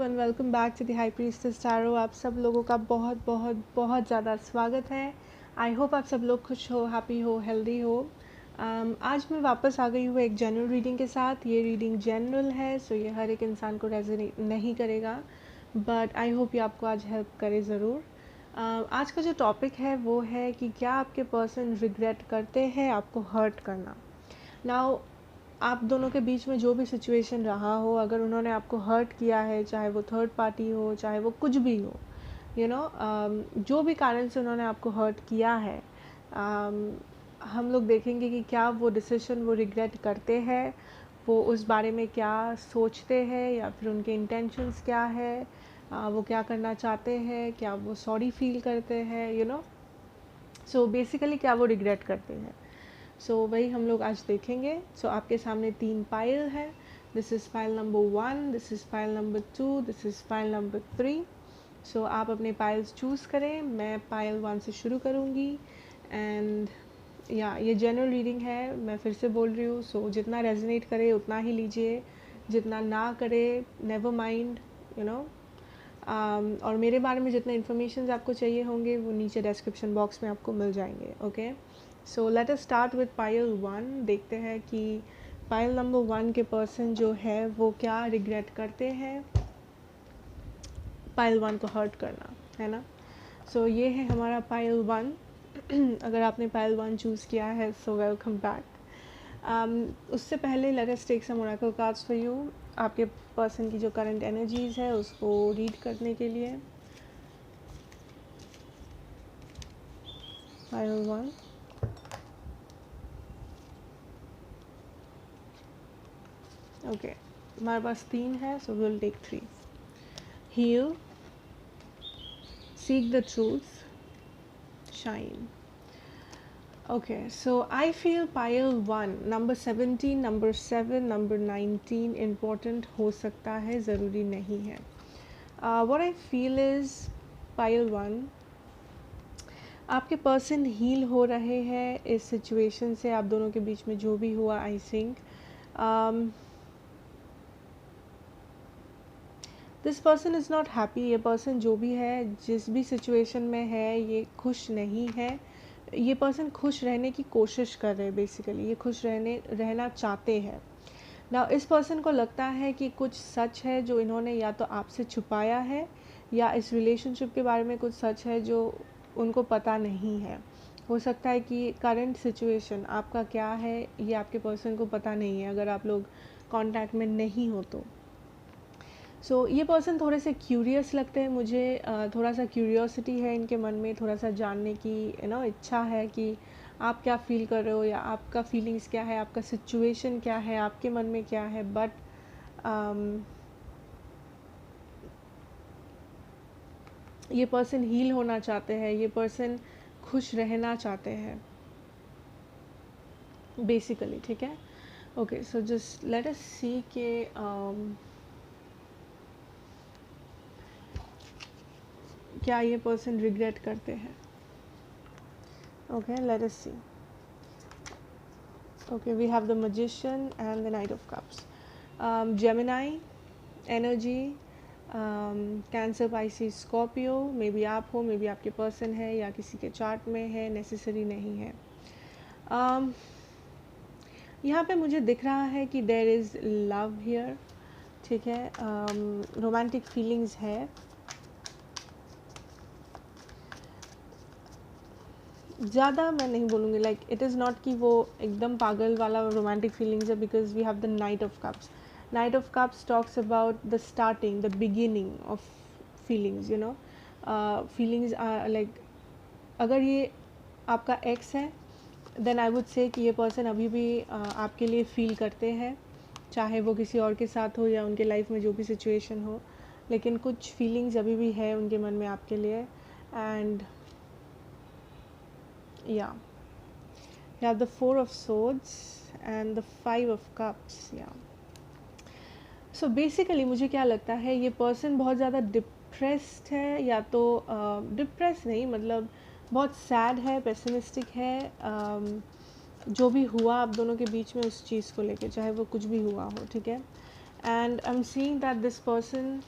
And welcome back to the High Priestess tarot. आप सब लोगों का बहुत बहुत बहुत ज़्यादा स्वागत है। आई होप आप सब लोग खुश हो, हैप्पी हो, हेल्दी हो। आज मैं वापस आ गई हूँ एक जनरल रीडिंग के साथ। ये रीडिंग जनरल है, सो ये हर एक इंसान को रेजोनेट नहीं करेगा, बट आई होप ये आपको आज हेल्प करे ज़रूर। आज का जो टॉपिक है वो है कि क्या आपके पर्सन रिग्रेट करते हैं आपको हर्ट करना। नाउ आप दोनों के बीच में जो भी सिचुएशन रहा हो, अगर उन्होंने आपको हर्ट किया है, चाहे वो थर्ड पार्टी हो, चाहे वो कुछ भी हो, जो भी कारण से उन्होंने आपको हर्ट किया है, हम लोग देखेंगे कि क्या वो डिसीजन वो रिग्रेट करते हैं, वो उस बारे में क्या सोचते हैं, या फिर उनके इंटेंशंस क्या है, वो क्या करना चाहते हैं, क्या वो सॉरी फील करते हैं, सो बेसिकली क्या वो रिग्रेट करते हैं। सो वही हम लोग आज देखेंगे। सो आपके सामने 3 पाइल है। This is pile number 1, this is pile number 2, this is pile number 3। सो आप अपने पाइल्स चूज़ करें। मैं पाइल 1 से शुरू करूँगी एंड ये जनरल रीडिंग है, मैं फिर से बोल रही हूँ। सो जितना रेजोनेट करे उतना ही लीजिए, जितना ना करे नेवर माइंड, और मेरे बारे में जितने इन्फॉर्मेशन आपको चाहिए होंगे वो नीचे डिस्क्रिप्शन बॉक्स में आपको मिल जाएंगे। Okay, so let us start with pile 1। देखते हैं कि पाइल नंबर 1 के पर्सन जो है वो क्या रिग्रेट करते हैं पाइल 1 को हर्ट करना, है ना। सो ये है हमारा पाइल 1। अगर आपने पाइल 1 चूज़ किया है सो वेलकम बैक। उससे पहले let us take some oracle cards for you. आपके पर्सन की जो करंट एनर्जीज है उसको रीड करने के लिए। पाइल 1, ओके, हमारे पास 3 है, so will take 3। Heal, seek the truth, shine. Okay, so I feel pile 1, number 17, number 7, number 19 important हो सकता है, ज़रूरी नहीं है। What I feel is pile 1, आपके पर्सन हील हो रहे हैं इस सिचुएशन से। आप दोनों के बीच में जो भी हुआ, I think this person is not happy. ये पर्सन जो भी है, जिस भी सिचुएशन में है, ये खुश नहीं है। ये पर्सन खुश रहने की कोशिश कर रहे हैं, बेसिकली ये खुश रहना चाहते हैं ना। इस पर्सन को लगता है कि कुछ सच है जो इन्होंने या तो आपसे छुपाया है, या इस रिलेशनशिप के बारे में कुछ सच है जो उनको पता नहीं है। हो सकता है कि करंट सिचुएशन आपका क्या है ये आपके पर्सन को पता नहीं है, अगर आप लोग कांटेक्ट में नहीं हो तो। सो ये पर्सन थोड़े से क्यूरियस लगते हैं मुझे। थोड़ा सा क्यूरियोसिटी है इनके मन में, थोड़ा सा जानने की इच्छा है कि आप क्या फील कर रहे हो, या आपका फीलिंग्स क्या है, आपका सिचुएशन क्या है, आपके मन में क्या है। बट ये पर्सन हील होना चाहते हैं, ये पर्सन खुश रहना चाहते हैं बेसिकली, ठीक है। Okay, so just let us see के क्या ये पर्सन रिग्रेट करते हैं। Okay, let us see. Okay, we have the Magician and the Knight of Cups. Gemini energy, Cancer, Pisces, Scorpio, may be आप हो, मे बी आपके person है, या किसी के चार्ट में है, नेसेसरी नहीं है। यहाँ पे मुझे दिख रहा है कि देयर इज़ लव हियर, ठीक है। रोमांटिक फीलिंग्स है। ज़्यादा मैं नहीं बोलूँगी, लाइक इट इज़ नॉट कि वो एकदम पागल वाला रोमांटिक फीलिंग्स है, because we have the Knight of Cups. Knight of Cups talks about the starting, the beginning of feelings, feelings like अगर ये आपका एक्स है देन आई वुड से कि ये पर्सन अभी भी आपके लिए फील करते हैं, चाहे वो किसी और के साथ हो या उनके लाइफ में जो भी सिचुएशन हो, लेकिन कुछ फीलिंग्स अभी भी है उनके मन में आपके लिए। And yeah, you have the 4 of swords and the 5 of cups, yeah. So basically मुझे क्या लगता है, ये पर्सन बहुत ज़्यादा डिप्रेस्ड है, या तो डिप्रेस नहीं, मतलब बहुत सैड है, पेसिमिस्टिक है, जो भी हुआ आप दोनों के बीच में उस चीज़ को लेके, चाहे वो कुछ भी हुआ हो, ठीक है। And I am seeing that this person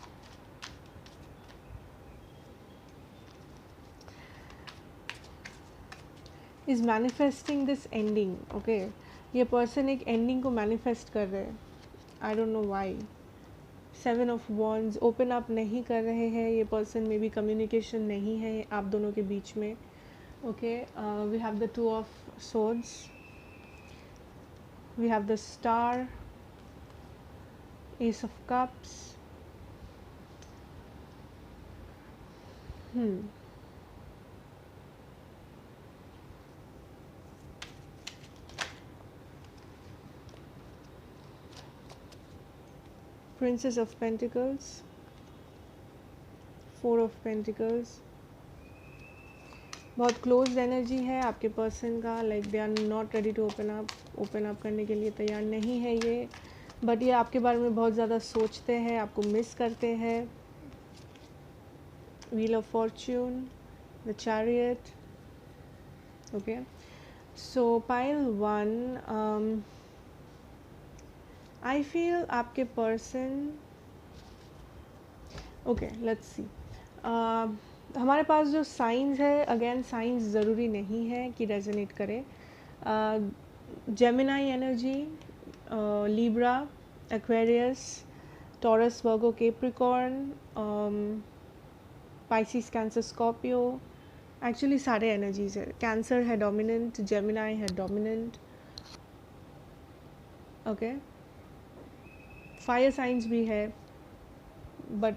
is manifesting this ending. Okay, ये पर्सन एक एंडिंग को मैनिफेस्ट कर रहे हैं. आई don't know why. 7 of wands, open up नहीं कर रहे हैं ये पर्सन. में भी कम्युनिकेशन नहीं है आप दोनों के बीच में. Okay, we have the 2 of Swords, we have the Star, Ace of Cups. Princess of Pentacles, 4 of Pentacles. बहुत क्लोज एनर्जी है आपके पर्सन का. Like they are not ready to open up करने के लिए तैयार नहीं है ये. बट ये आपके बारे में बहुत ज़्यादा सोचते हैं, आपको मिस करते हैं. Wheel of Fortune, the chariot. Okay, so pile 1, I feel आपके पर्सन. Okay, let's see. हमारे पास जो साइंस है, अगेन साइंस ज़रूरी नहीं है कि रेजोनेट करे. Gemini energy, Libra, Aquarius, Taurus, Virgo, Capricorn, Pisces, Cancer, Scorpio. Actually सारे एनर्जीज है. कैंसर है डोमिनेंट, जेमिनाई है डोमिनेंट. ओके, फायर साइंस भी है, but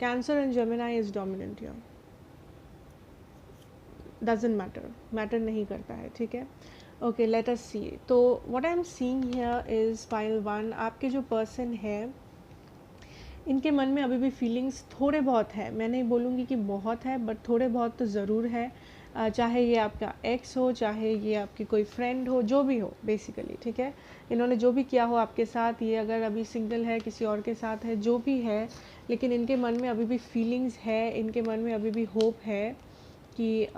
Cancer and Gemini is dominant here. Doesn't matter नहीं करता है. ठीक है. Okay, let us see. तो what I am seeing here is pile 1, आपके जो पर्सन है इनके मन में अभी भी फीलिंग्स थोड़े बहुत है. मैं नहीं बोलूँगी कि बहुत है, बट थोड़े बहुत तो ज़रूर है. चाहे ये आपका एक्स हो, चाहे ये आपकी कोई फ्रेंड हो, जो भी हो बेसिकली. ठीक है, इन्होंने जो भी किया हो आपके साथ, ये अगर अभी सिंगल है, किसी और के साथ है, जो भी है, लेकिन इनके मन में अभी भी फीलिंग्स है. इनके मन में अभी भी होप है कि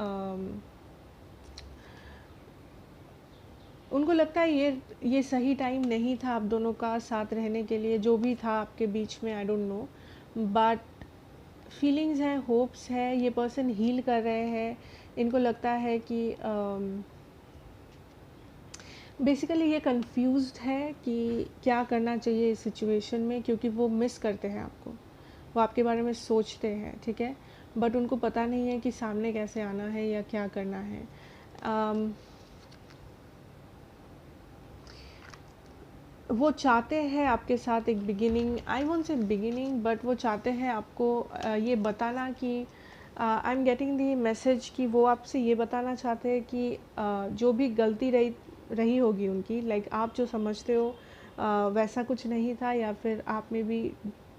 उनको लगता है ये सही टाइम नहीं था आप दोनों का साथ रहने के लिए. जो भी था आपके बीच में, आई डोंट नो, बट फीलिंग्स है, होप्स है. ये पर्सन हील कर रहे हैं. इनको लगता है कि बेसिकली ये कंफ्यूज्ड है कि क्या करना चाहिए इस सिचुएशन में, क्योंकि वो मिस करते हैं आपको, वो आपके बारे में सोचते हैं. ठीक है, बट उनको पता नहीं है कि सामने कैसे आना है या क्या करना है. वो चाहते हैं आपके साथ एक beginning. I won't say beginning, but वो चाहते हैं आपको ये बताना कि I am getting the message कि वो आपसे ये बताना चाहते हैं कि जो भी गलती रही होगी उनकी, लाइक आप जो समझते हो वैसा कुछ नहीं था, या फिर आप में भी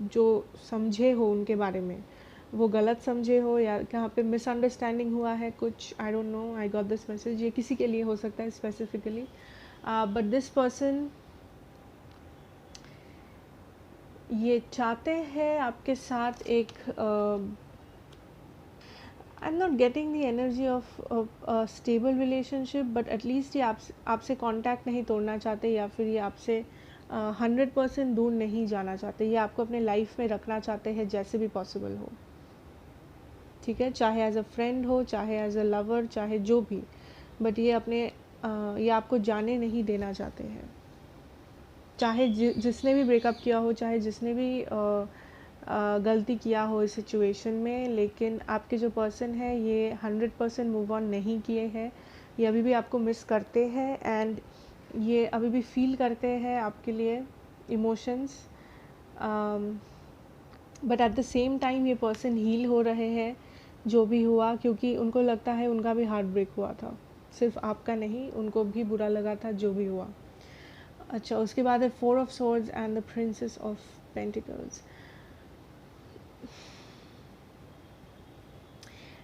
जो समझे हो उनके बारे में वो गलत समझे हो, या कहाँ पे मिसअंडरस्टैंडिंग हुआ है कुछ. आई don't no, I got this message. ये किसी के लिए हो सकता है स्पेसिफिकली, बट दिस पर्सन ये चाहते हैं आपके साथ एक आई am not getting the energy of stable relationship, but at least ये आपसे कांटेक्ट नहीं तोड़ना चाहते, या फिर ये आपसे 100% दूर नहीं जाना चाहते. ये आपको अपने लाइफ में रखना चाहते हैं जैसे भी पॉसिबल हो. ठीक है, चाहे एज अ फ्रेंड हो, चाहे एज अ लवर, चाहे जो भी, बट ये ये आपको जाने नहीं देना चाहते हैं. चाहे जिसने भी ब्रेकअप किया हो, चाहे जिसने भी गलती किया हो इस सिचुएशन में, लेकिन आपके जो पर्सन है ये 100% मूव ऑन नहीं किए हैं. ये अभी भी आपको मिस करते हैं, एंड ये अभी भी फील करते हैं आपके लिए emotions. But at the same time ये पर्सन हील हो रहे हैं जो भी हुआ, क्योंकि उनको लगता है उनका भी हार्ट ब्रेक हुआ था. सिर्फ आपका नहीं, उनको भी बुरा लगा था जो भी हुआ. अच्छा, उसके बाद है 4 of swords and the princess of pentacles.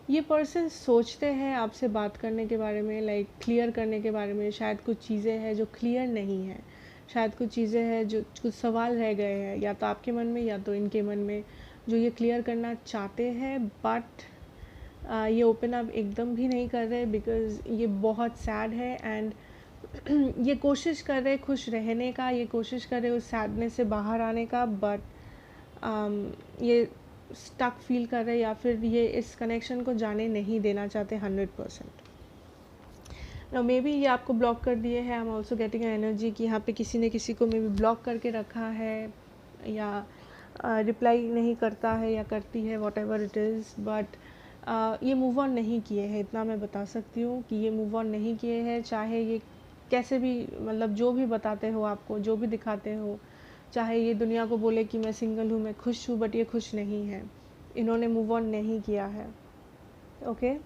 ये पर्सन सोचते हैं आपसे बात करने के बारे में, लाइक क्लियर करने के बारे में. शायद कुछ चीज़ें हैं जो क्लियर नहीं है, शायद कुछ चीज़ें हैं जो कुछ सवाल रह गए हैं, या तो आपके मन में या तो इनके मन में, जो ये क्लियर करना चाहते हैं. बट ये ओपन अप एकदम भी नहीं कर रहे, बिकॉज ये बहुत सैड है. एंड ये कोशिश कर रहे खुश रहने का, ये कोशिश कर रहे उस सैडनेस से बाहर आने का, बट ये स्टक फील कर रहे, या फिर ये इस कनेक्शन को जाने नहीं देना चाहते 100%. मे बी ये आपको ब्लॉक कर दिए हैं। I am also getting energy कि यहाँ पे किसी ने किसी को मे बी ब्लॉक करके रखा है, या रिप्लाई नहीं करता है या करती है, what ever it is, but ये मूव ऑन नहीं किए हैं, इतना मैं बता सकती हूँ कि ये मूव ऑन नहीं किए हैं। चाहे ये कैसे भी, मतलब जो भी बताते हो आपको, जो भी दिखाते हो, चाहे ये दुनिया को बोले कि मैं सिंगल हूँ, मैं खुश हूँ, बट ये खुश नहीं है, इन्होंने मूव ऑन नहीं किया है। ओके,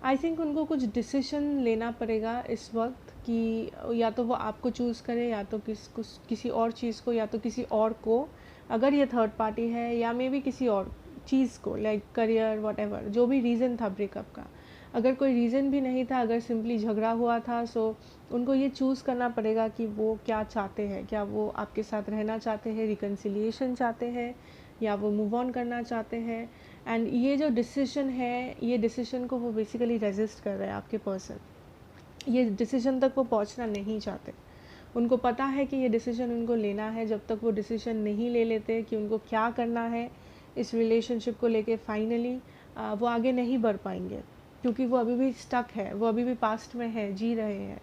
आई थिंक उनको कुछ डिसीजन लेना पड़ेगा इस वक्त कि या तो वो आपको चूज़ करे, या तो किसी और चीज़ को, या तो किसी और को, अगर ये थर्ड पार्टी है, या मे बी किसी और चीज़ को, लाइक करियर, वॉट एवर, जो भी रीज़न था ब्रेकअप का। अगर कोई रीज़न भी नहीं था, अगर सिंपली झगड़ा हुआ था, सो उनको ये चूज़ करना पड़ेगा कि वो क्या चाहते हैं। क्या वो आपके साथ रहना चाहते हैं, रिकन्सिलिएशन चाहते हैं, या वो मूव ऑन करना चाहते हैं। एंड ये जो डिसीजन है, ये डिसीजन को वो बेसिकली रेजिस्ट कर रहे हैं आपके पर्सन। ये डिसीजन तक वो पहुंचना नहीं चाहते। उनको पता है कि ये डिसीजन उनको लेना है। जब तक वो डिसीजन नहीं ले लेते कि उनको क्या करना है इस रिलेशनशिप को लेके, फाइनली वो आगे नहीं बढ़ पाएंगे, क्योंकि वो अभी भी स्टक है, वो अभी भी पास्ट में है, जी रहे हैं,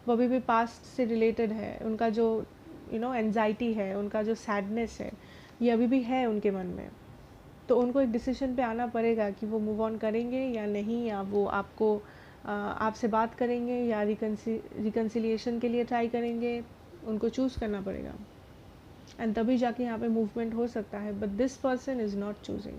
वो अभी भी पास्ट से रिलेटेड है। उनका जो एंजाइटी है, उनका जो सैडनेस है, ये अभी भी है उनके मन में। तो उनको एक डिसीजन पे आना पड़ेगा कि वो मूव ऑन करेंगे या नहीं, या वो आपसे बात करेंगे, या रिकन्सिलिएशन के लिए ट्राई करेंगे। उनको चूज़ करना पड़ेगा, एंड तभी जाके यहाँ पे मूवमेंट हो सकता है। But this person is not choosing,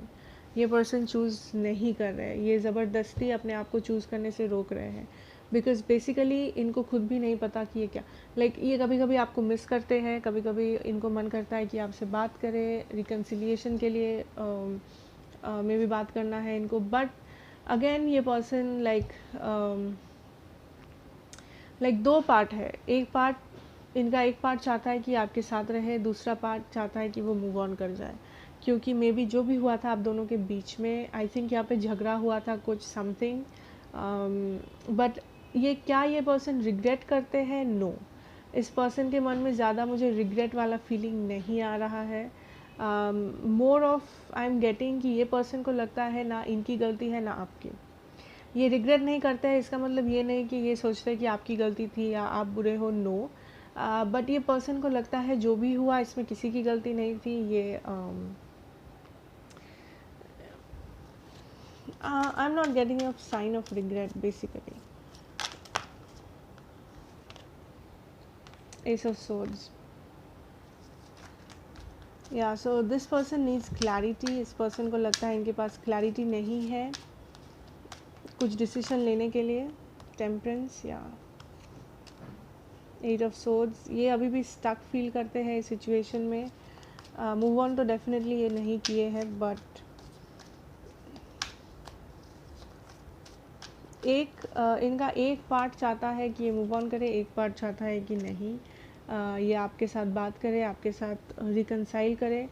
ये पर्सन चूज़ नहीं कर रहे हैं, ये ज़बरदस्ती अपने आप को चूज़ करने से रोक रहे हैं। बिकॉज बेसिकली इनको खुद भी नहीं पता कि ये क्या, ये कभी कभी आपको मिस करते हैं, कभी कभी इनको मन करता है कि आपसे बात करें, रिकन्सिलिएशन के लिए में भी बात करना है इनको। बट अगेन ये पर्सन दो पार्ट है। एक पार्ट चाहता है कि आपके साथ रहे, दूसरा पार्ट चाहता है कि वो मूव ऑन कर जाए। क्योंकि मे बी जो भी हुआ था आप दोनों के बीच में, आई थिंक यहाँ पे झगड़ा हुआ था कुछ, समथिंग, बट ये पर्सन रिग्रेट करते हैं? नो, इस पर्सन के मन में ज़्यादा मुझे रिग्रेट वाला फीलिंग नहीं आ रहा है। More of I am getting कि ये पर्सन को लगता है ना इनकी गलती है ना आपकी। ये रिग्रेट नहीं करते हैं, इसका मतलब ये नहीं कि ये सोचते हैं कि आपकी गलती थी या आप बुरे हो, नो। बट ये पर्सन को लगता है जो भी हुआ इसमें किसी की गलती नहीं थी। ये I am not getting a sign of regret basically. Ace of swords, या so this person needs clarity. इस पर्सन को लगता है इनके पास क्लैरिटी नहीं है कुछ डिसीजन लेने के लिए। टेम्परेंस या एट ऑफ सोर्ड्स, ये अभी भी स्टक फील करते हैं इस सिचुएशन में। मूव ऑन तो डेफिनेटली ये नहीं किए हैं, बट इनका एक पार्ट चाहता है कि ये मूव ऑन करे, एक पार्ट चाहता है कि नहीं, ये आपके साथ बात करे, आपके साथ रिकन्साइल करे।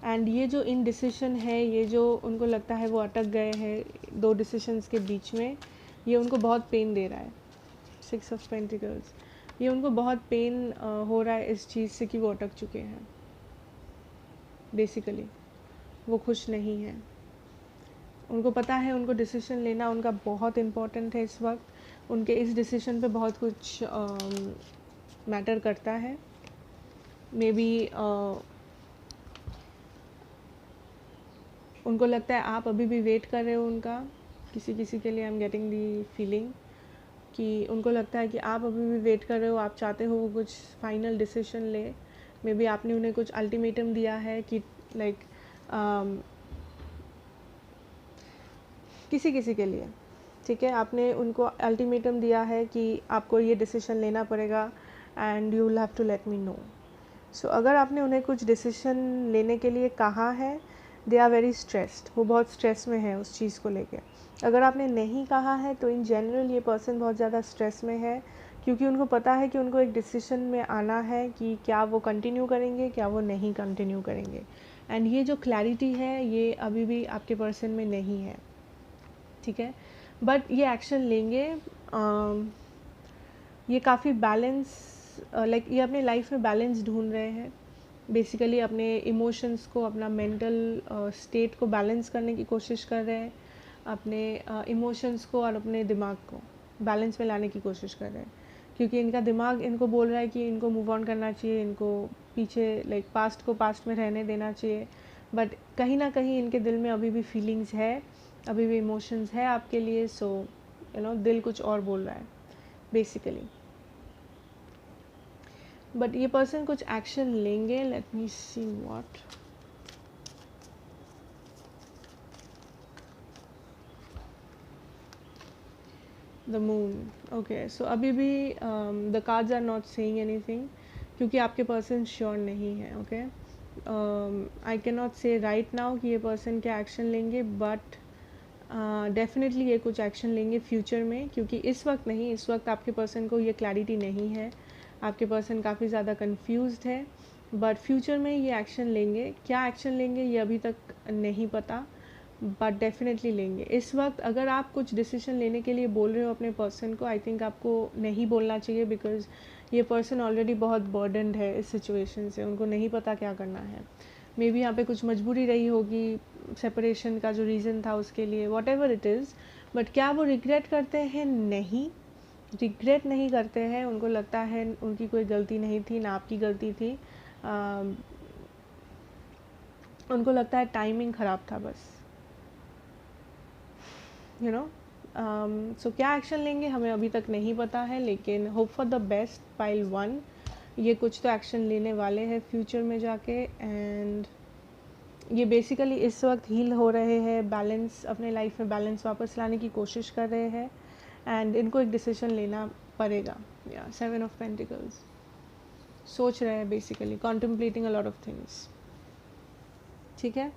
एंड ये जो इनडिसीजन है, ये जो उनको लगता है वो अटक गए हैं दो डिसीजंस के बीच में, ये उनको बहुत पेन दे रहा है। 6 ऑफ पेंटिकल्स, ये उनको बहुत पेन हो रहा है इस चीज़ से कि वो अटक चुके हैं। बेसिकली वो खुश नहीं है। उनको पता है उनको डिसीजन लेना उनका बहुत इम्पोर्टेंट है इस वक्त। उनके इस डिसीजन पे बहुत कुछ मैटर करता है। मे बी उनको लगता है आप अभी भी वेट कर रहे हो उनका, किसी के लिए। I am getting the feeling कि उनको लगता है कि आप अभी भी वेट कर रहे हो, आप चाहते हो वो कुछ फाइनल डिसीजन ले। मे बी आपने उन्हें कुछ अल्टीमेटम दिया है कि किसी के लिए, ठीक है, आपने उनको अल्टीमेटम दिया है कि आपको ये डिसीजन लेना पड़ेगा and you will have to let me know. So अगर आपने उन्हें कुछ डिसीजन लेने के लिए कहा है, दे आर वेरी स्ट्रेस्ड, वो बहुत स्ट्रेस में है उस चीज़ को लेके। अगर आपने नहीं कहा है तो इन जनरल ये पर्सन बहुत ज़्यादा स्ट्रेस में है, क्योंकि उनको पता है कि उनको एक डिसीजन में आना है कि क्या वो कंटिन्यू करेंगे, क्या वो नहीं कंटिन्यू करेंगे। एंड ये जो क्लैरिटी है ये अभी भी आपके पर्सन में नहीं है, ठीक है, बट ये एक्शन लेंगे। ये काफ़ी बैलेंस, ये अपने लाइफ में बैलेंस ढूंढ रहे हैं। बेसिकली अपने इमोशंस को, अपना मेंटल स्टेट को बैलेंस करने की कोशिश कर रहे हैं। अपने इमोशंस को और अपने दिमाग को बैलेंस में लाने की कोशिश कर रहे हैं, क्योंकि इनका दिमाग इनको बोल रहा है कि इनको मूव ऑन करना चाहिए, इनको पीछे पास्ट को पास्ट में रहने देना चाहिए, बट कहीं ना कहीं इनके दिल में अभी भी फीलिंग्स है, अभी भी इमोशंस है आपके लिए. सो दिल कुछ और बोल रहा है बेसिकली. बट ये पर्सन कुछ एक्शन लेंगे. Let me see what. The moon. Okay, so अभी भी the cards are not saying anything, क्योंकि आपके पर्सन श्योर नहीं है. Okay, I can not say right now कि ये पर्सन क्या एक्शन लेंगे, बट डेफिनेटली ये कुछ एक्शन लेंगे फ्यूचर में, क्योंकि इस वक्त नहीं, इस वक्त आपके पर्सन को ये क्लैरिटी नहीं है. आपके पर्सन काफ़ी ज़्यादा कंफ्यूज्ड है, बट फ्यूचर में ये एक्शन लेंगे. क्या एक्शन लेंगे ये अभी तक नहीं पता, बट डेफिनेटली लेंगे. इस वक्त अगर आप कुछ डिसीजन लेने के लिए बोल रहे हो अपने पर्सन को, आई थिंक आपको नहीं बोलना चाहिए, बिकॉज ये पर्सन ऑलरेडी बहुत बर्डनड है इस सिचुएशन से. उनको नहीं पता क्या करना है. मे बी यहाँ पे कुछ मजबूरी रही होगी, सेपरेशन का जो रीज़न था उसके लिए, what ever it is. But क्या वो रिग्रेट करते हैं? नहीं, रिग्रेट नहीं करते हैं. उनको लगता है उनकी कोई गलती नहीं थी, ना आपकी गलती थी. उनको लगता है टाइमिंग ख़राब था बस. सो क्या एक्शन लेंगे हमें अभी तक नहीं पता है, लेकिन hope for the best. Pile 1, ये कुछ तो एक्शन लेने वाले हैं फ्यूचर में जाके. एंड ये बेसिकली इस वक्त हील हो रहे हैं, बैलेंस, अपने लाइफ में बैलेंस वापस लाने की कोशिश कर रहे हैं. एंड इनको एक डिसीजन लेना पड़ेगा. 7 ऑफ पेंटिकल्स. सोच रहे हैं basically, contemplating a lot of things. ठीक है,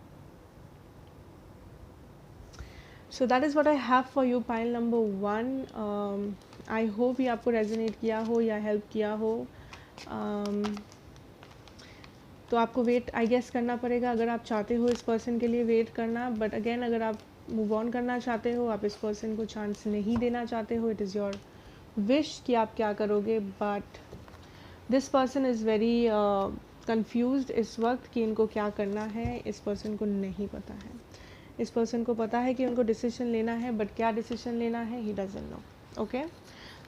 so that is what I have for you, pile number 1. I hope ये आपको रेजोनेट किया हो या हेल्प किया हो. तो आपको वेट आई गेस करना पड़ेगा अगर आप चाहते हो इस पर्सन के लिए वेट करना. बट अगेन, अगर आप मूव ऑन करना चाहते हो, आप इस पर्सन को चांस नहीं देना चाहते हो, इट इज़ योर विश कि आप क्या करोगे. But this person is very confused इस वक्त कि इनको क्या करना है. इस पर्सन को नहीं पता है. इस पर्सन को पता है कि उनको डिसीजन लेना है, बट क्या डिसीजन लेना है he doesn't know. Okay,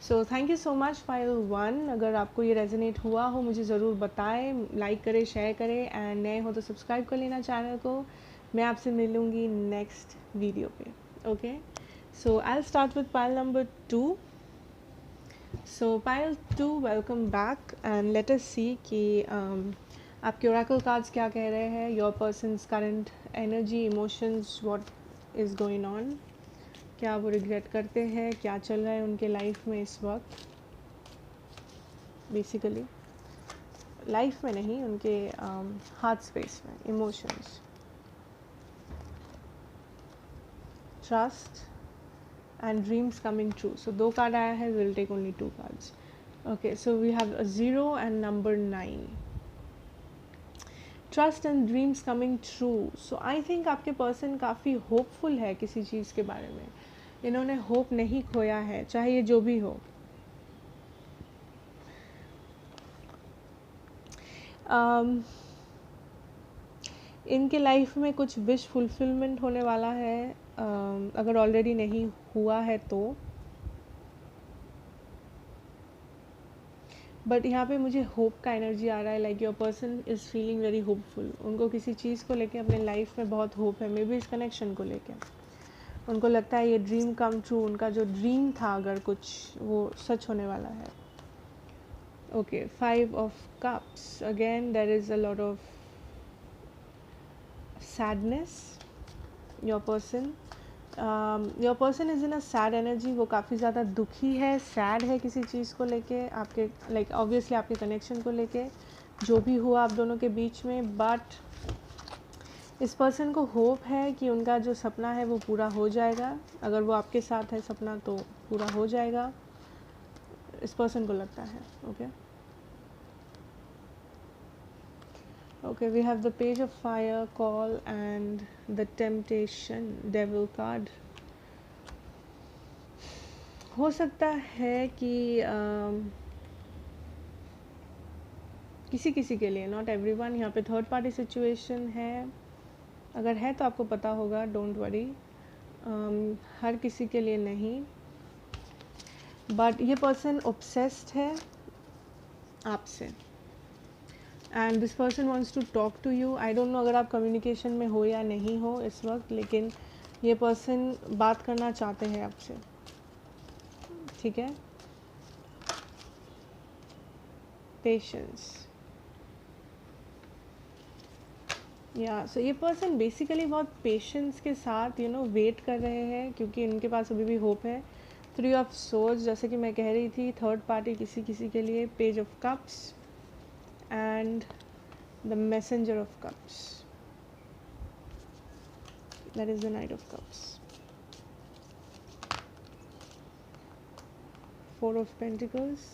so thank you so much pile 1. अगर आपको ये रेजोनेट हुआ हो मुझे ज़रूर बताएं, लाइक करें, शेयर करें, एंड नए हो तो सब्सक्राइब कर लेना चैनल को. मैं आपसे मिलूँगी नेक्स्ट वीडियो पे. Okay, so I will start with pile number 2. So pile 2, welcome back, and let us see कि आपके ओरेकल कार्ड्स क्या कह रहे हैं. Your person's current energy, emotions, what is going on. क्या वो रिग्रेट करते हैं, क्या चल रहा है उनके लाइफ में इस वक्त. बेसिकली लाइफ में नहीं, उनके हार्ट स्पेस में, emotions, trust and dreams coming true. So 2 card आया है, will take only 2 cards. Okay, so we have 0 and number 9. Trust and dreams coming true. So I think आपके पर्सन काफ़ी hopeful है किसी चीज़ के बारे में. इन्होंने होप नहीं खोया है, चाहे ये जो भी हो. इनके लाइफ में कुछ विश फुलफिलमेंट होने वाला है, अगर ऑलरेडी नहीं हुआ है तो. बट यहाँ पे मुझे होप का एनर्जी आ रहा है. Like your person is feeling very hopeful. उनको किसी चीज़ को लेके अपने लाइफ में बहुत होप है, मे बी इस कनेक्शन को लेके. उनको लगता है ये ड्रीम कम ट्रू, उनका जो ड्रीम था अगर कुछ, वो सच होने वाला है. Okay, 5 of Cups. Again there is a lot of sadness. Your person is in a sad energy. वो काफ़ी ज़्यादा दुखी है, सैड है किसी चीज़ को लेके, आपके लाइक ऑब्वियसली आपके कनेक्शन को लेके, जो भी हुआ आप दोनों के बीच में. बट इस पर्सन को होप है कि उनका जो सपना है वो पूरा हो जाएगा. अगर वो आपके साथ है, सपना तो पूरा हो जाएगा, इस पर्सन को लगता है. Okay, okay, we have the Page of Fire, call and the temptation, Devil card. हो सकता है कि किसी किसी के लिए, नॉट एवरीवन. यहाँ पे थर्ड पार्टी सिचुएशन है. अगर है तो आपको पता होगा, डोंट वरी. हर किसी के लिए नहीं, बट ये पर्सन ऑब्सेस्ड है आपसे and this person wants to talk to you. I don't know अगर आप कम्युनिकेशन में हो या नहीं हो इस वक्त, लेकिन ये पर्सन बात करना चाहते हैं आपसे, ठीक है। पेशेंस, या सो ये पर्सन बेसिकली बहुत पेशेंस के साथ वेट कर रहे हैं, क्योंकि इनके पास अभी भी होप है। 3 ऑफ सोर्ड्स, जैसे कि मैं कह रही थी, थर्ड पार्टी किसी के लिए। Page of Cups and the Messenger of Cups, that is the Knight of Cups. 4 of Pentacles,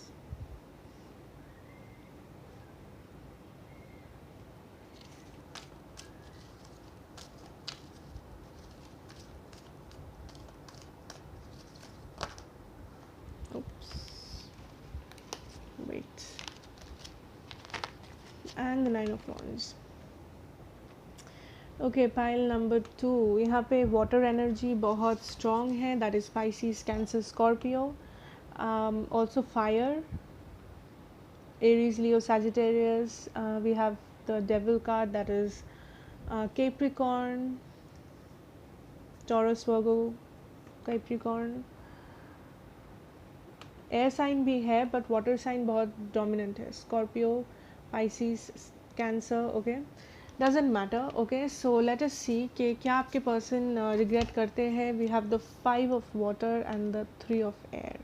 wait, and the 9 of wands. Okay, pile number 2, यहाँ पे वाटर एनर्जी बहुत स्ट्रॉन्ग है, that is Pisces, Cancer, Scorpio, also fire, Aries, Leo, Sagittarius. We have the Devil card, that is Capricorn, Taurus, Virgo, Capricorn. Air sign भी है but water sign बहुत dominant है, Scorpio, Pisces, Cancer. Okay, doesn't matter. Okay, so let us see कि क्या आपके person regret करते हैं। We have the 5 of water and the 3 of air.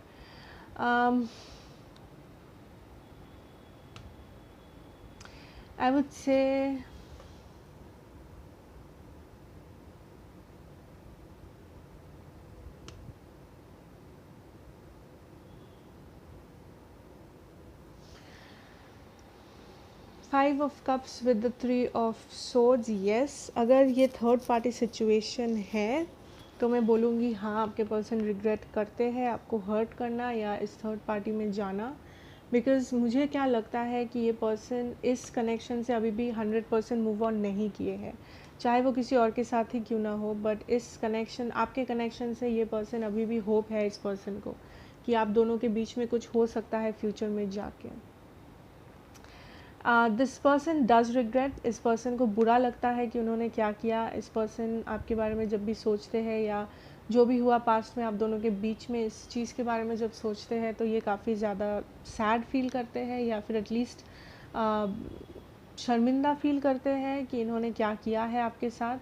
I would say 5 of cups with the 3 of swords. Yes, अगर ये third party situation है तो मैं बोलूँगी हाँ, आपके पर्सन रिग्रेट करते हैं आपको हर्ट करना या इस थर्ड पार्टी में जाना। बिकॉज़ मुझे क्या लगता है कि ये पर्सन इस कनेक्शन से अभी भी 100% मूव ऑन नहीं किए हैं, चाहे वो किसी और के साथ ही क्यों ना हो। बट इस कनेक्शन, आपके कनेक्शन से ये पर्सन अभी भी होप है इस पर्सन को कि आप दोनों के बीच में कुछ हो सकता है फ्यूचर में जाके। दिस पर्सन डज रिग्रेट, इस पर्सन को बुरा लगता है कि उन्होंने क्या किया। इस पर्सन आपके बारे में जब भी सोचते हैं या जो भी हुआ पास्ट में आप दोनों के बीच में, इस चीज़ के बारे में जब सोचते हैं तो ये काफ़ी ज़्यादा सैड फील करते हैं या फिर एटलीस्ट शर्मिंदा फील करते हैं कि इन्होंने क्या किया है आपके साथ।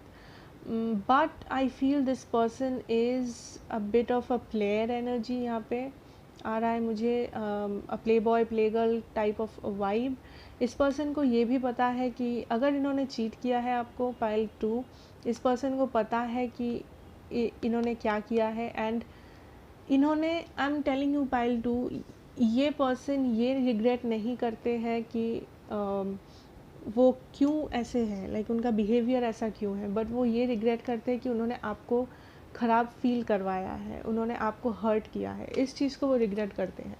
But I feel this person is a bit of a player energy यहाँ पे आ रहा है मुझे, अ play boy play girl type of vibe. इस पर्सन को ये भी पता है कि अगर इन्होंने चीट किया है आपको, पाइल 2, इस पर्सन को पता है कि इन्होंने क्या किया है एंड इन्होंने, I am telling you pile 2, ये पर्सन ये रिग्रेट नहीं करते हैं कि वो क्यों ऐसे हैं, लाइक उनका बिहेवियर ऐसा क्यों है, बट वो ये रिग्रेट करते हैं कि उन्होंने आपको ख़राब फील करवाया है, उन्होंने आपको हर्ट किया है, इस चीज़ को वो रिग्रेट करते हैं।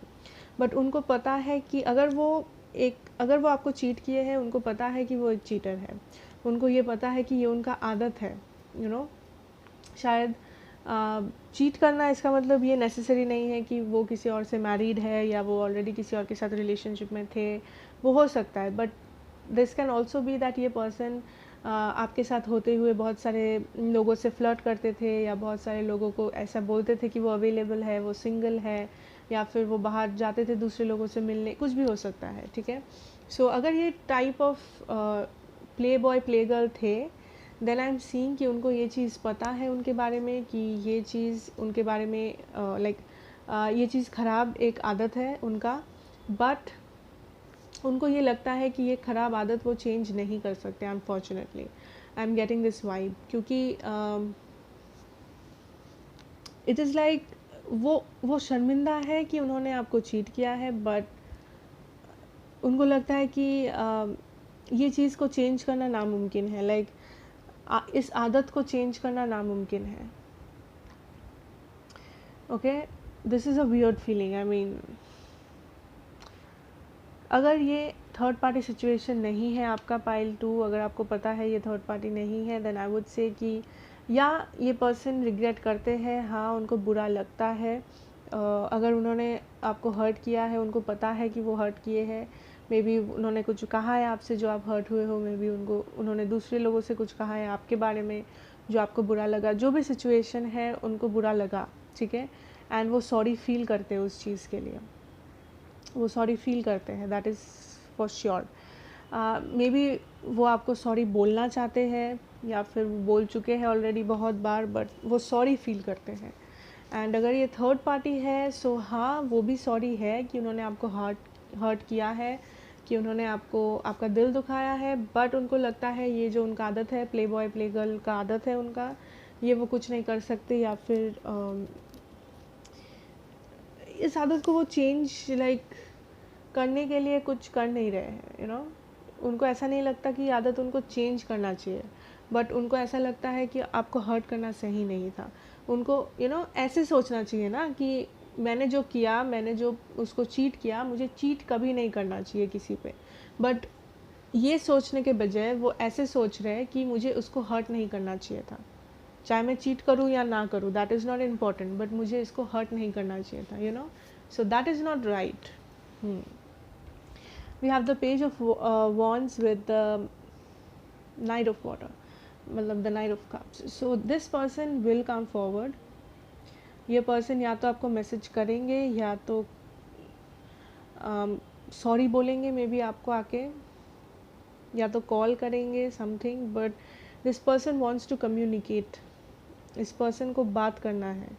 बट उनको पता है कि अगर वो आपको चीट किए हैं, उनको पता है कि वो एक चीटर है, उनको ये पता है कि ये उनका आदत है। शायद चीट करना इसका मतलब ये नेसेसरी नहीं है कि वो किसी और से मैरिड है या वो ऑलरेडी किसी और के साथ रिलेशनशिप में थे, वो हो सकता है। But this can also be that ये पर्सन आपके साथ होते हुए बहुत सारे लोगों से फ्लर्ट करते थे या बहुत सारे लोगों को ऐसा बोलते थे कि वो अवेलेबल है, वो सिंगल है, या फिर वो बाहर जाते थे दूसरे लोगों से मिलने, कुछ भी हो सकता है, ठीक है। सो अगर ये type of play boy play girl थे, देन आई एम सीइंग कि उनको ये चीज़ पता है उनके बारे में कि ये चीज़ उनके बारे में ये चीज़ ख़राब एक आदत है उनका। बट उनको ये लगता है कि ये ख़राब आदत वो चेंज नहीं कर सकते, unfortunately I am getting this vibe, क्योंकि इट इज़ लाइक वो शर्मिंदा है कि उन्होंने आपको चीट किया है, बट उनको लगता है कि ये चीज़ को चेंज करना नामुमकिन है, लाइक इस आदत को चेंज करना नामुमकिन है। Okay, this is a weird feeling. I mean, अगर ये थर्ड पार्टी सिचुएशन नहीं है आपका पाइल 2, अगर आपको पता है ये थर्ड पार्टी नहीं है, देन आई वुड से कि या ये पर्सन रिग्रेट करते हैं, हाँ उनको बुरा लगता है। अगर उन्होंने आपको हर्ट किया है, उनको पता है कि वो हर्ट किए हैं, मे बी उन्होंने कुछ कहा है आपसे जो आप हर्ट हुए हो, मे बी उन्होंने दूसरे लोगों से कुछ कहा है आपके बारे में जो आपको बुरा लगा, जो भी सिचुएशन है उनको बुरा लगा, ठीक है, एंड वो सॉरी फील करते हैं उस चीज़ के लिए, वो सॉरी फील करते हैं, that is for sure. May be वो आपको सॉरी बोलना चाहते हैं या फिर वो बोल चुके हैं ऑलरेडी बहुत बार, बट वो सॉरी फील करते हैं। एंड अगर ये थर्ड पार्टी है, सो हाँ वो भी सॉरी है कि उन्होंने आपको हर्ट किया है, कि उन्होंने आपका दिल दुखाया है, बट उनको लगता है ये जो उनका आदत है, प्ले बॉय प्ले गर्ल का आदत है उनका, ये वो कुछ नहीं कर सकते, या फिर इस आदत को वो चेंज करने के लिए कुछ कर नहीं रहे हैं, उनको ऐसा नहीं लगता कि आदत उनको चेंज करना चाहिए, बट उनको ऐसा लगता है कि आपको हर्ट करना सही नहीं था। उनको ऐसे सोचना चाहिए ना कि मैंने जो किया, मैंने जो उसको चीट किया, मुझे चीट कभी नहीं करना चाहिए किसी पे, बट ये सोचने के बजाय वो ऐसे सोच रहे हैं कि मुझे उसको हर्ट नहीं करना चाहिए था, चाहे मैं चीट करूँ या ना करूँ, that is not important, but मुझे इसको हर्ट नहीं करना चाहिए था, सो that is not right. We have the page of wands with the knight of water, मतलब the knight of cups. So this person will come forward. ये person या तो आपको मैसेज करेंगे या तो सॉरी बोलेंगे, मे बी आपको आके, या तो कॉल करेंगे something, but this person wants to communicate. इस पर्सन को बात करना है,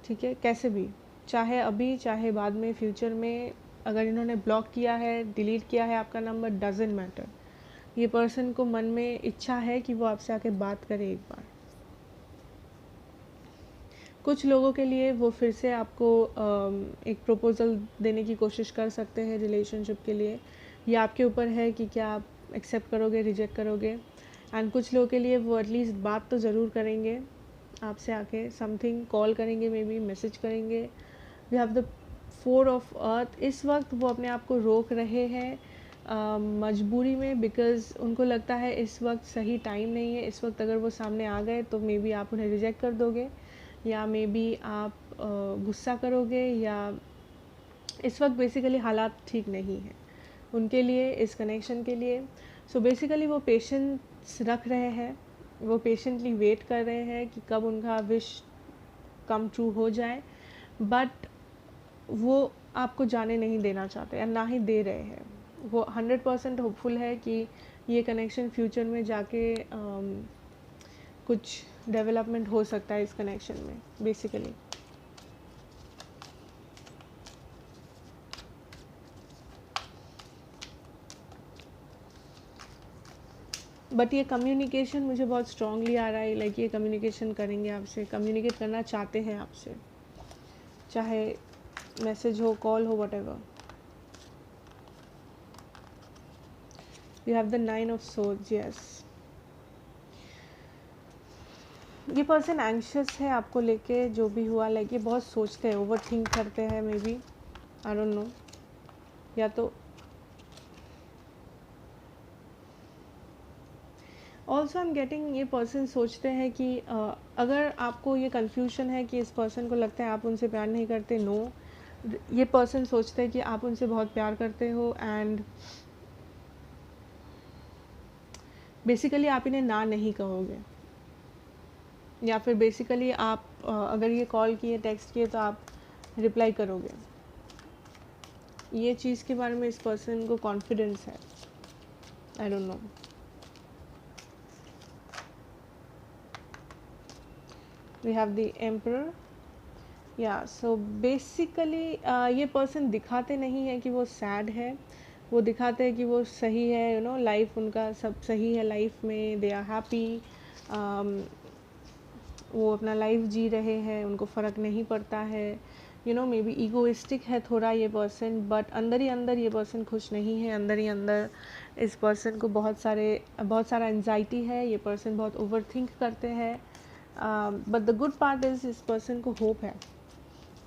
ठीक है, कैसे भी, चाहे अभी चाहे बाद में, फ्यूचर में। अगर इन्होंने ब्लॉक किया है, डिलीट किया है आपका नंबर, डजेंट मैटर, ये पर्सन को मन में इच्छा है कि वो आपसे आके बात करे एक बार। कुछ लोगों के लिए वो फिर से आपको एक प्रपोज़ल देने की कोशिश कर सकते हैं रिलेशनशिप के लिए, ये आपके ऊपर है कि क्या आप एक्सेप्ट करोगे, रिजेक्ट करोगे। एंड कुछ लोगों के लिए वो एटलीस्ट बात तो ज़रूर करेंगे आपसे आके, समथिंग कॉल करेंगे, मे बी मैसेज करेंगे। We have the 4 of earth. इस वक्त वो अपने आप को रोक रहे हैं मजबूरी में, बिकॉज़ उनको लगता है इस वक्त सही टाइम नहीं है। इस वक्त अगर वो सामने आ गए तो मे बी आप उन्हें रिजेक्ट कर दोगे, या मे बी आप गुस्सा करोगे, या इस वक्त बेसिकली हालात ठीक नहीं है उनके लिए, इस कनेक्शन के लिए। सो बेसिकली वो पेशेंस रख रहे हैं, वो पेशेंटली वेट कर रहे हैं कि कब उनका विश कम ट्रू हो जाए, बट वो आपको जाने नहीं देना चाहते या ना ही दे रहे हैं। वो 100% होपफुल है कि ये कनेक्शन फ्यूचर में जाके कुछ डेवलपमेंट हो सकता है इस कनेक्शन में बेसिकली। बट ये कम्युनिकेशन मुझे बहुत स्ट्रांगली आ रहा है, लाइक ये कम्युनिकेशन करेंगे आपसे, कम्युनिकेट करना चाहते हैं आपसे, चाहे मैसेज हो, कॉल हो, whatever. We have the 9 of Swords, yes. ये पर्सन एंग्शियस है आपको लेके, जो भी हुआ, लाइक ये बहुत सोचते हैं, ओवर थिंक करते हैं, may be, I don't no. या तो ऑल्सो आई एम गेटिंग, ये पर्सन सोचते हैं कि अगर आपको ये कन्फ्यूजन है कि इस पर्सन को लगता है आप उनसे प्यार नहीं करते, नो, ये पर्सन सोचते हैं कि आप उनसे बहुत प्यार करते हो, एंड बेसिकली आप इन्हें ना नहीं कहोगे, या फिर बेसिकली आप अगर ये कॉल किए, टेक्स्ट किए, तो आप रिप्लाई करोगे। ये चीज़ के बारे में इस पर्सन को कॉन्फिडेंस है, I don't know. We have the Emperor, या सो बेसिकली ये पर्सन दिखाते नहीं है कि वो सैड है, वो दिखाते हैं कि वो सही है, लाइफ उनका सब सही है लाइफ में, दे आर हैप्पी, वो अपना लाइफ जी रहे हैं, उनको फ़र्क नहीं पड़ता है, मे बी ईगोइस्टिक है थोड़ा ये पर्सन, बट अंदर ही अंदर ये पर्सन खुश नहीं है। अंदर ही अंदर इस पर्सन को बहुत सारा एंजाइटी है, ये पर्सन बहुत ओवर थिंक करते हैं, but the good part is इस पर्सन को होप है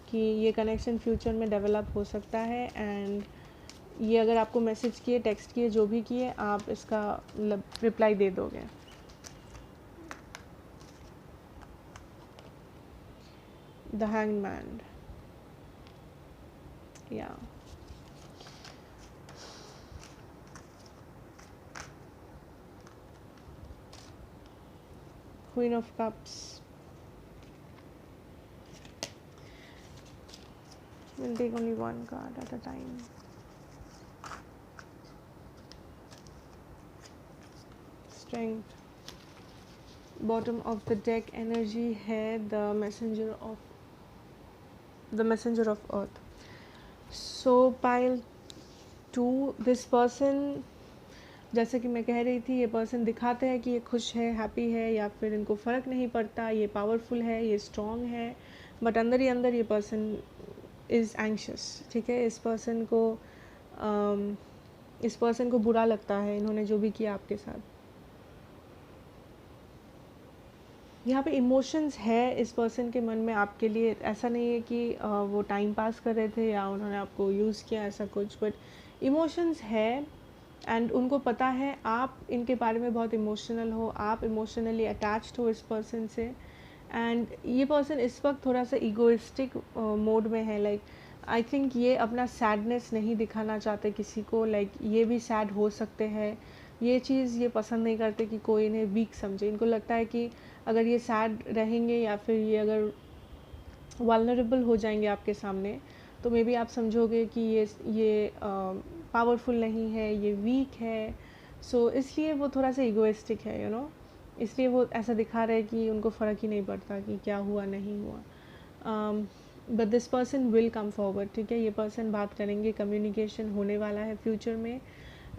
कि ये कनेक्शन फ्यूचर में डेवलप हो सकता है। एंड ये अगर आपको मैसेज किए, टेक्स्ट किए, जो भी किए, आप इसका मतलब रिप्लाई दे दोगे। द हैंगमैन, या queen of cups. We'll take only one card at a time. Strength. Bottom of the deck energy है the messenger of earth. So pile 2, this person, जैसे कि मैं कह रही थी, ये पर्सन दिखाते हैं कि ये खुश है, हैप्पी है, या फिर इनको फ़र्क नहीं पड़ता, ये पावरफुल है, ये स्ट्रॉन्ग है, बट अंदर ही अंदर ये पर्सन इज़ एंक्शस. ठीक है, इस पर्सन को बुरा लगता है इन्होंने जो भी किया आपके साथ. यहाँ पे इमोशंस है इस पर्सन के मन में आपके लिए. ऐसा नहीं है कि वो टाइम पास कर रहे थे या उन्होंने आपको यूज़ किया ऐसा कुछ, बट इमोशंस है एंड उनको पता है आप इनके बारे में बहुत इमोशनल हो, आप इमोशनली अटैच्ड हो इस पर्सन से. एंड ये पर्सन इस वक्त थोड़ा सा ईगोइस्टिक मोड में है. लाइक आई थिंक ये अपना सैडनेस नहीं दिखाना चाहते किसी को. लाइक ये भी सैड हो सकते हैं. ये चीज़ ये पसंद नहीं करते कि कोई इन्हें वीक समझे. इनको लगता है कि अगर ये सैड रहेंगे या फिर ये अगर वल्नरेबल हो जाएंगे आपके सामने, तो मे बी आप समझोगे कि ये पावरफुल नहीं है, ये वीक है. सो इसलिए वो थोड़ा सा इगोइस्टिक है, यू नो. इसलिए वो ऐसा दिखा रहे हैं कि उनको फ़र्क ही नहीं पड़ता कि क्या हुआ नहीं हुआ. But this person will come forward. ठीक है, ये पर्सन बात करेंगे, कम्युनिकेशन होने वाला है फ्यूचर में.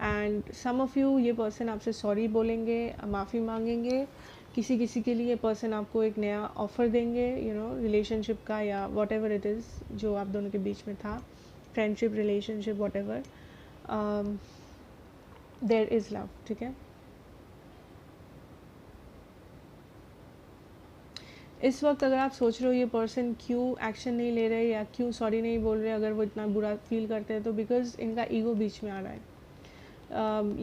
एंड सम ऑफ़ यू, ये पर्सन आपसे सॉरी बोलेंगे, माफ़ी मांगेंगे. किसी किसी के लिए पर्सन आपको एक नया ऑफ़र देंगे, यू नो, रिलेशनशिप का या वॉट एवर इट इज़ जो आप दोनों के बीच में था, friendship, relationship, whatever. There is love. ठीक है, इस वक्त अगर आप सोच रहे हो ये पर्सन क्यों एक्शन नहीं ले रहे या क्यों सॉरी नहीं बोल रहे, अगर वो इतना बुरा फील करते हैं, तो बिकॉज इनका ईगो बीच में आ रहा है.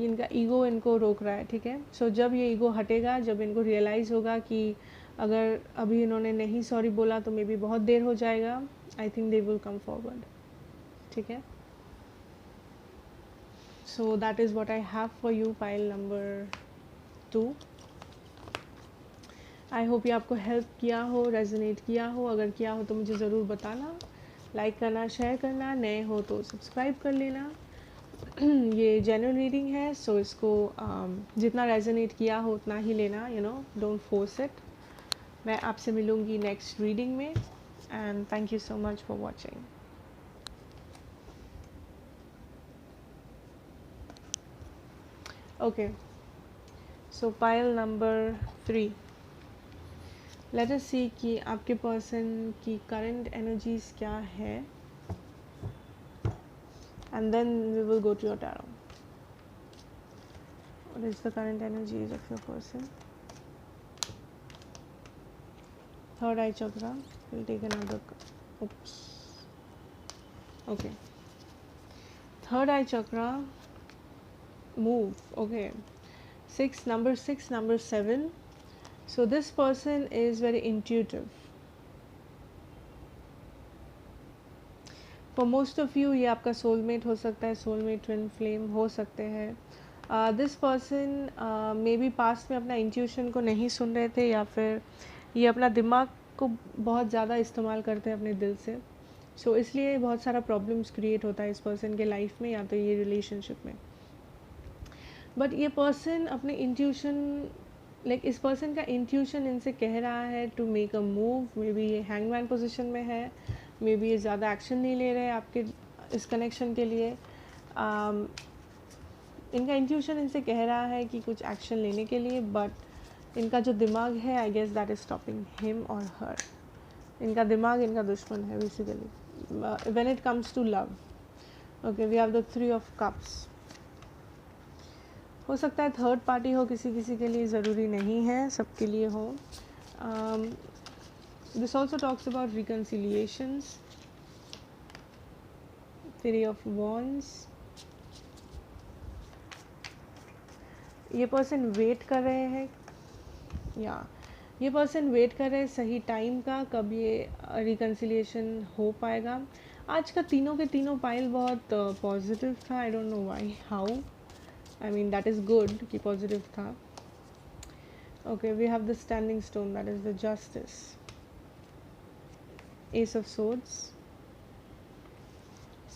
इनका ईगो इनको रोक रहा है. ठीक है, सो जब ये ईगो हटेगा, जब इनको रियलाइज़ होगा कि अगर अभी इन्होंने नहीं सॉरी बोला तो मे बी बहुत देर हो जाएगा, I think they will come forward. ठीक है, so that is what I have for you, pile number 2. I hope ये आपको हेल्प किया हो, रेजोनेट किया हो. अगर किया हो तो मुझे ज़रूर बताना, लाइक करना, शेयर करना. नए हो तो सब्सक्राइब कर लेना. ये जेन्युइन रीडिंग है, सो इसको जितना रेजोनेट किया हो उतना ही लेना, you know, don't force it. मैं आपसे मिलूँगी नेक्स्ट रीडिंग में. And thank you so much for watching. Okay, so pile number 3. Let us see कि आपके पर्सन की करंट एनर्जीज क्या है, and then we will go to your tarot. What is the current energies of your person? Third eye chakra. We'll take another. Oops. Okay. Third eye chakra. Move. Okay. Number 6, number 7. So this person is very intuitive. For most of you, ये आपका soulmate हो सकता है, soulmate twin flame हो सकते हैं. This person may be past में अपना इंट्यूशन को नहीं सुन रहे थे, या फिर ये अपना दिमाग को बहुत ज़्यादा इस्तेमाल करते हैं अपने दिल से. सो इसलिए बहुत सारा प्रॉब्लम्स क्रिएट होता है इस पर्सन के लाइफ में या तो ये रिलेशनशिप में. बट ये पर्सन अपने इंट्यूशन, लाइक इस पर्सन का इंट्यूशन इनसे कह रहा है to make a move. Maybe ये हैंगमैन पोजिशन में है, मे बी ये ज़्यादा एक्शन नहीं ले रहे आपके इस कनेक्शन के लिए. इनका इंट्यूशन इनसे कह रहा है कि कुछ एक्शन लेने के लिए, बट इनका जो दिमाग है, I guess that is stopping him और हर. इनका दिमाग इनका दुश्मन है basically when it comes to love. Okay, we have the 3 of Cups. हो सकता है थर्ड पार्टी हो किसी किसी के लिए, ज़रूरी नहीं है सबके लिए हो. This also talks about reconciliations. 3 of wands. ये पर्सन वेट कर रहे हैं, या ये पर्सन वेट कर रहे हैं सही टाइम का, कब ये रिकन्सिलिएशन हो पाएगा। आज का तीनों के तीनों पाइल बहुत पॉजिटिव था, I don't know why how, I mean that is good कि पॉजिटिव था। Okay, we have the standing stone, that is the Justice, Ace of Swords,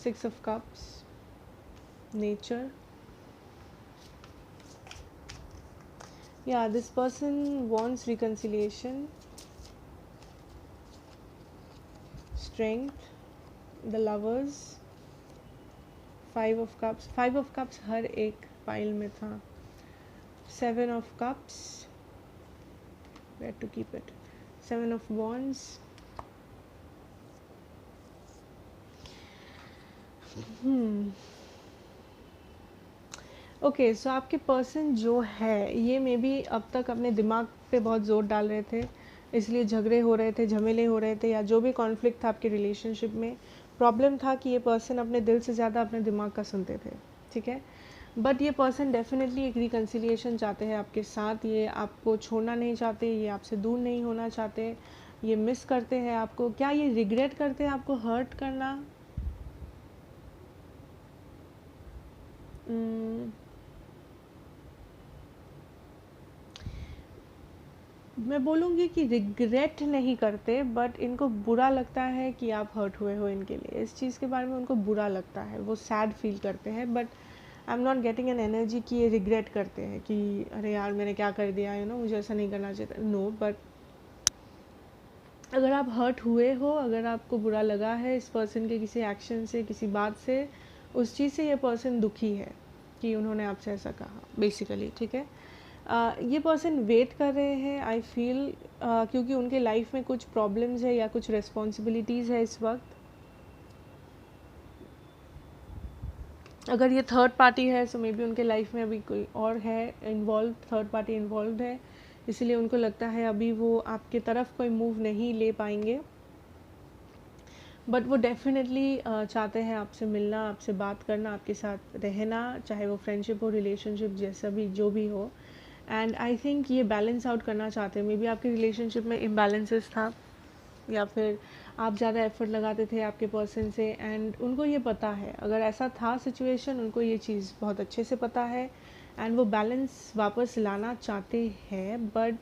Six of Cups, nature. Yeah, this person wants reconciliation, strength, the lovers, five of cups. Five of cups हर एक file में था. Seven of cups, where to keep it? Seven of wands. Okay, so आपके person जो है ये may be अब तक अपने दिमाग पे बहुत ज़ोर डाल रहे थे, इसलिए झगड़े हो रहे थे, झमेले हो रहे थे, या जो भी कॉन्फ्लिक्ट था आपके रिलेशनशिप में, प्रॉब्लम था कि ये पर्सन अपने दिल से ज़्यादा अपने दिमाग का सुनते थे, ठीक है। बट ये पर्सन डेफिनेटली एक रिकन्सिलिएशन चाहते हैं आपके साथ, ये आपको छोड़ना नहीं चाहते, ये आपसे दूर नहीं होना चाहते, ये मिस करते हैं आपको। क्या ये रिग्रेट करते हैं आपको हर्ट करना? मैं बोलूँगी कि रिग्रेट नहीं करते, बट इनको बुरा लगता है कि आप हर्ट हुए हो इनके लिए, इस चीज़ के बारे में उनको बुरा लगता है, वो सैड फील करते हैं। But I am not getting an energy कि ये रिग्रेट करते हैं कि अरे यार मैंने क्या कर दिया, यू नो मुझे ऐसा नहीं करना चाहिए। नो, बट अगर आप हर्ट हुए हो, अगर आपको बुरा लगा है इस पर्सन के किसी एक्शन से, किसी बात से, उस चीज़ से ये पर्सन दुखी है कि उन्होंने आपसे ऐसा कहा बेसिकली, ठीक है। ये पर्सन वेट कर रहे हैं, आई फील, क्योंकि उनके लाइफ में कुछ प्रॉब्लम्स है या कुछ रिस्पॉन्सिबिलिटीज़ है इस वक्त। अगर ये थर्ड पार्टी है सो मे बी उनके लाइफ में अभी कोई और है इन्वॉल्व, थर्ड पार्टी इन्वॉल्व है, इसलिए उनको लगता है अभी वो आपके तरफ कोई मूव नहीं ले पाएंगे। बट वो डेफिनेटली चाहते हैं आपसे मिलना, आपसे बात करना, आपके साथ रहना, चाहे वो फ्रेंडशिप हो, रिलेशनशिप, जैसा भी जो भी हो। एंड आई थिंक ये बैलेंस आउट करना चाहते हैं। मे बी आपके रिलेशनशिप में इम्बैलेंसेस था, या फिर आप ज़्यादा एफर्ट लगाते थे आपके पर्सन से, एंड उनको ये पता है, अगर ऐसा था सिचुएशन, उनको ये चीज़ बहुत अच्छे से पता है, एंड वो बैलेंस वापस लाना चाहते हैं। बट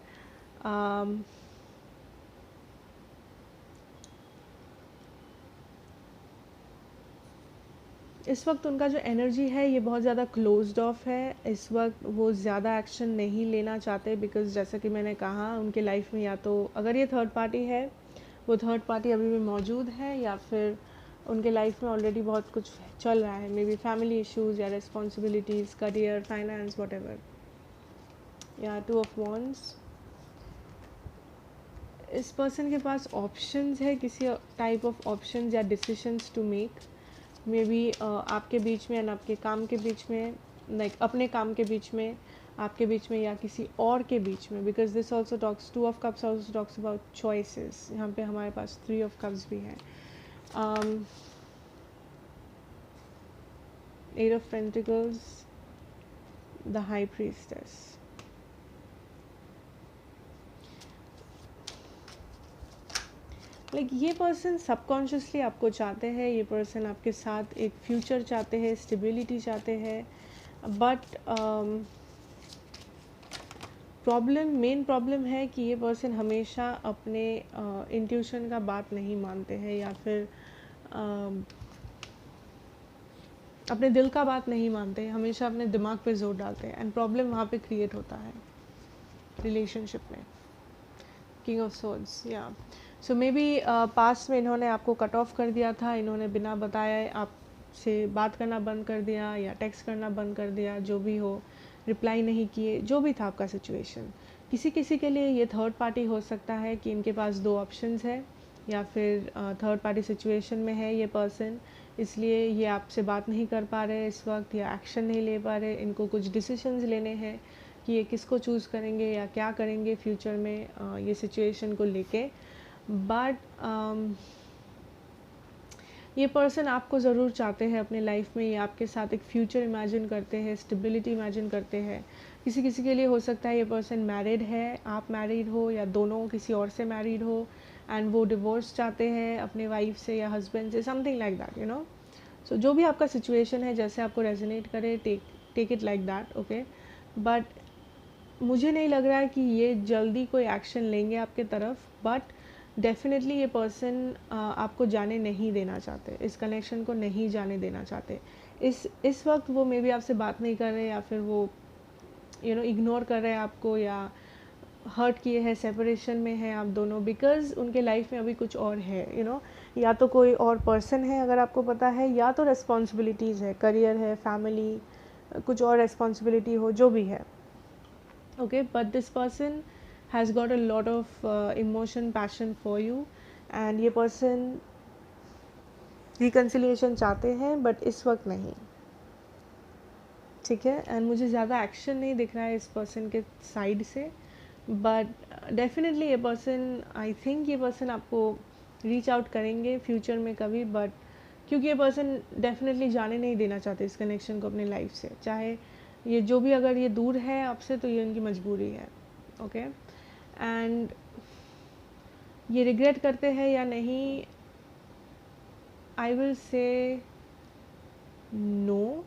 इस वक्त उनका जो एनर्जी है ये बहुत ज़्यादा क्लोज्ड ऑफ है, इस वक्त वो ज़्यादा एक्शन नहीं लेना चाहते, बिकॉज जैसा कि मैंने कहा उनके लाइफ में या तो अगर ये थर्ड पार्टी है, वो थर्ड पार्टी अभी भी मौजूद है, या फिर उनके लाइफ में ऑलरेडी बहुत कुछ चल रहा है, मे बी फैमिली इश्यूज़ या responsibilities, career, finance, whatever. या टू ऑफ वॉन्ड्स, इस पर्सन के पास ऑप्शंस है, किसी टाइप ऑफ ऑप्शंस या decisions to make, maybe आपके बीच में एंड आपके काम के बीच में, लाइक अपने काम के बीच में, आपके बीच में, या किसी और के बीच में, because this also talks, Two of Cups also talks about choices. यहाँ पे हमारे पास थ्री ऑफ कप्स भी हैं, Eight of Pentacles, the High Priestess. Like ये पर्सन सबकॉन्शियसली आपको चाहते हैं, ये पर्सन आपके साथ एक फ्यूचर चाहते हैं, स्टेबिलिटी चाहते हैं, बट मेन प्रॉब्लम है कि ये पर्सन हमेशा अपने इंट्यूशन का बात नहीं मानते हैं, या फिर अपने दिल का बात नहीं मानते हैं, हमेशा अपने दिमाग पे जोर डालते हैं, एंड प्रॉब्लम वहाँ पे क्रिएट होता है रिलेशनशिप में। किंग ऑफ सोर्ड्स, या सो मे बी पास्ट में इन्होंने आपको कट ऑफ कर दिया था, इन्होंने बिना बताए आपसे बात करना बंद कर दिया, या टेक्स्ट करना बंद कर दिया, जो भी हो, रिप्लाई नहीं किए, जो भी था आपका सिचुएशन। किसी किसी के लिए ये थर्ड पार्टी हो सकता है कि इनके पास दो ऑप्शंस है, या फिर थर्ड पार्टी सिचुएशन में है ये पर्सन, इसलिए ये आपसे बात नहीं कर पा रहे इस वक्त, या एक्शन नहीं ले पा रहे, इनको कुछ डिसीजंस लेने हैं कि ये किसको चूज़ करेंगे या क्या करेंगे फ्यूचर में ये सिचुएशन को लेके। बट ये पर्सन आपको ज़रूर चाहते हैं अपने लाइफ में, ये आपके साथ एक फ्यूचर इमेजिन करते हैं, स्टेबिलिटी इमेजिन करते हैं, किसी किसी के लिए हो सकता है ये पर्सन मैरिड है, आप मैरिड हो या दोनों किसी और से मैरिड हो एंड वो डिवोर्स चाहते हैं अपने वाइफ से या हस्बैंड से, something like that, you know. So जो भी आपका सिचुएशन है, जैसे आपको रेजोनेट करे, take it like that, okay. But मुझे नहीं लग रहा है कि ये जल्दी कोई एक्शन लेंगे आपके तरफ, बट डेफिनेटली ये पर्सन आपको जाने नहीं देना चाहते, इस कनेक्शन को नहीं जाने देना चाहते. इस वक्त वो मे बी आपसे बात नहीं कर रहे, या फिर वो इग्नोर कर रहे हैं आपको, या हर्ट किए हैं, सेपरेशन में हैं आप दोनों, बिकॉज उनके लाइफ में अभी कुछ और है. या तो कोई और पर्सन है अगर आपको पता है, या तो रिस्पॉन्सिबिलिटीज़ है, करियर है, फैमिली, कुछ और रिस्पॉन्सिबिलिटी हो, जो भी है. Okay, but this person has got a lot of emotion, passion for you, and ये person reconciliation चाहते हैं, but इस वक्त नहीं, ठीक है. एंड मुझे ज़्यादा एक्शन नहीं दिख रहा है इस पर्सन के साइड से, बट डेफिनेटली ये पर्सन, आई थिंक ये पर्सन आपको रीच आउट करेंगे फ्यूचर में कभी, बट क्योंकि ये पर्सन डेफिनेटली जाने नहीं देना चाहते इस कनेक्शन को अपने लाइफ से, चाहे ये जो भी, अगर ये दूर है आपसे तो ये उनकी मजबूरी है, ओके. एंड ये रिग्रेट करते हैं या नहीं, आई विल से नो,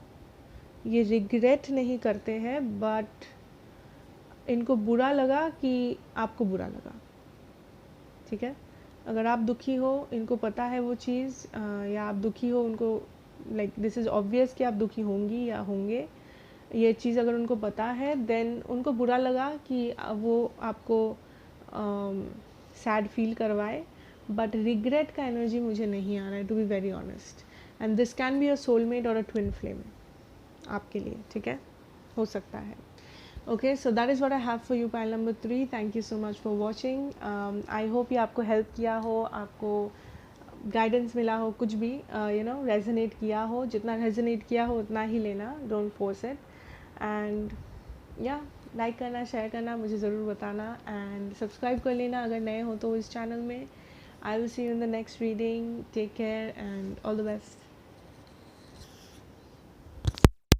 ये रिग्रेट नहीं करते हैं, बट इनको बुरा लगा कि आपको बुरा लगा, ठीक है. अगर आप दुखी हो, इनको पता है वो चीज़, या आप दुखी हो, उनको लाइक दिस इज़ ऑब्वियस कि आप दुखी होंगी या होंगे, ये चीज़ अगर उनको पता है, देन उनको बुरा लगा कि वो आपको सैड फील करवाए, बट रिग्रेट का एनर्जी मुझे नहीं आ रहा है, to be very honest. And this can be a soulmate और अ ट्विन फ्लेम आपके लिए, ठीक है, हो सकता है. Okay, so that is what I have for you, pile number 3. Thank you so much for watching. I hope ये आपको हेल्प किया हो, आपको गाइडेंस मिला हो, कुछ भी रेजोनेट किया हो. जितना रेजोनेट किया हो उतना ही लेना, डोंट फोर्स इट. एंड या लाइक करना, शेयर करना, मुझे ज़रूर बताना, एंड सब्सक्राइब कर लेना अगर नए हो तो इस चैनल में. I will see you in the next reading. Take care and all the best.